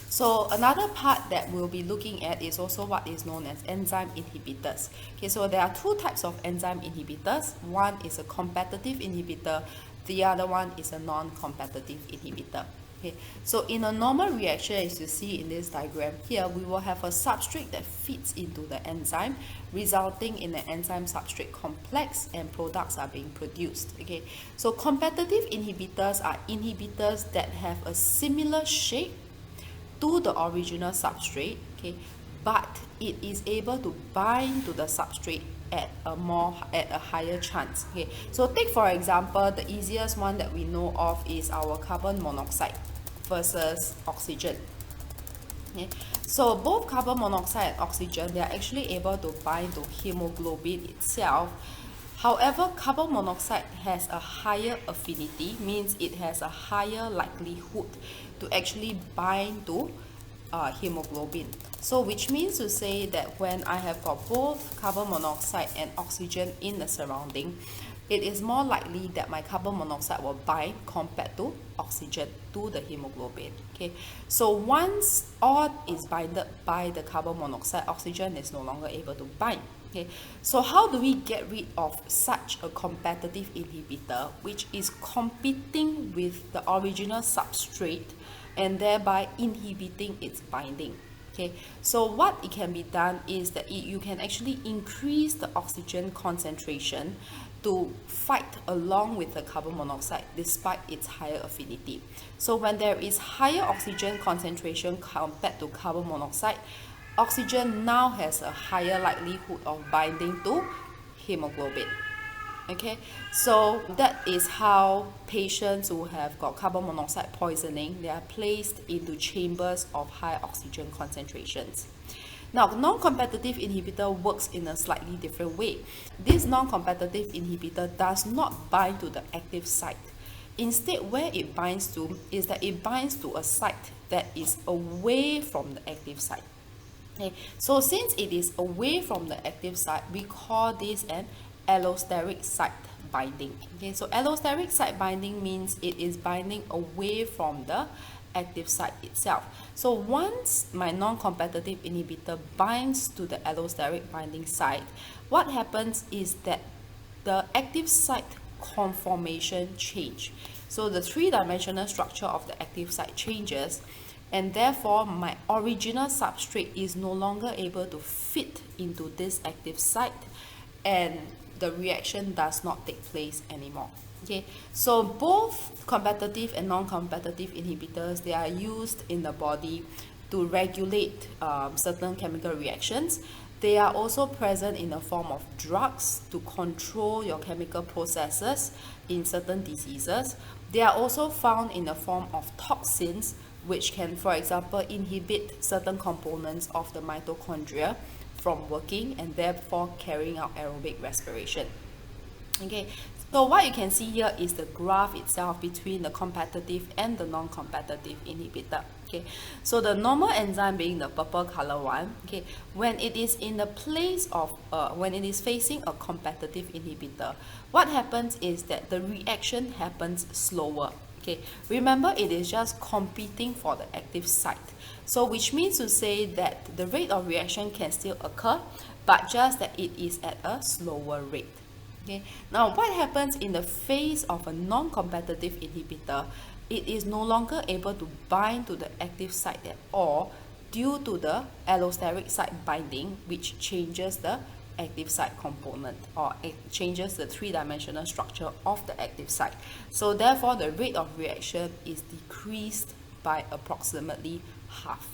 So another part that we'll be looking at is also what is known as enzyme inhibitors. Okay, so there are two types of enzyme inhibitors. One is a competitive inhibitor, the other one is a non-competitive inhibitor. Okay, so in a normal reaction, as you see in this diagram here, we will have a substrate that feeds into the enzyme, resulting in an enzyme substrate complex, and products are being produced. Okay, so competitive inhibitors are inhibitors that have a similar shape to the original substrate, okay, but it is able to bind to the substrate at a higher chance. Okay, so take for example, the easiest one that we know of is our carbon monoxide versus oxygen. Okay, so both carbon monoxide and oxygen, they are actually able to bind to hemoglobin itself. However, carbon monoxide has a higher affinity, means it has a higher likelihood to actually bind to hemoglobin. So which means to say that when I have got both carbon monoxide and oxygen in the surrounding, it is more likely that my carbon monoxide will bind compared to oxygen to the hemoglobin. Okay, so once all is binded by the carbon monoxide, oxygen is no longer able to bind. Okay, so how do we get rid of such a competitive inhibitor which is competing with the original substrate and thereby inhibiting its binding? Okay, so what it can be done is that you can actually increase the oxygen concentration to fight along with the carbon monoxide despite its higher affinity. So when there is higher oxygen concentration compared to carbon monoxide, oxygen now has a higher likelihood of binding to hemoglobin. Okay, so that is how patients who have got carbon monoxide poisoning, they are placed into chambers of high oxygen concentrations. Now, non-competitive inhibitor works in a slightly different way. This non-competitive inhibitor does not bind to the active site. Instead, where it binds to is that it binds to a site that is away from the active site. Okay, so since it is away from the active site, we call this an allosteric site binding. Okay, so allosteric site binding means it is binding away from the active site itself. So once my non-competitive inhibitor binds to the allosteric binding site, what happens is that the active site conformation change. So the three-dimensional structure of the active site changes, and therefore my original substrate is no longer able to fit into this active site, and the reaction does not take place anymore. Okay, so both competitive and non-competitive inhibitors, they are used in the body to regulate certain chemical reactions. They are also present in the form of drugs to control your chemical processes in certain diseases. They are also found in the form of toxins, which can, for example, inhibit certain components of the mitochondria from working and therefore carrying out aerobic respiration. Okay, so what you can see here is the graph itself between the competitive and the non-competitive inhibitor. Okay, so the normal enzyme being the purple color one, okay, when it is in the place of when it is facing a competitive inhibitor, what happens is that the reaction happens slower. Okay, remember it is just competing for the active site. So which means to say that the rate of reaction can still occur, but just that it is at a slower rate. Okay, now what happens in the face of a non-competitive inhibitor? It is no longer able to bind to the active site at all due to the allosteric site binding, which changes the active site component, or it changes the three-dimensional structure of the active site. So therefore the rate of reaction is decreased by approximately half.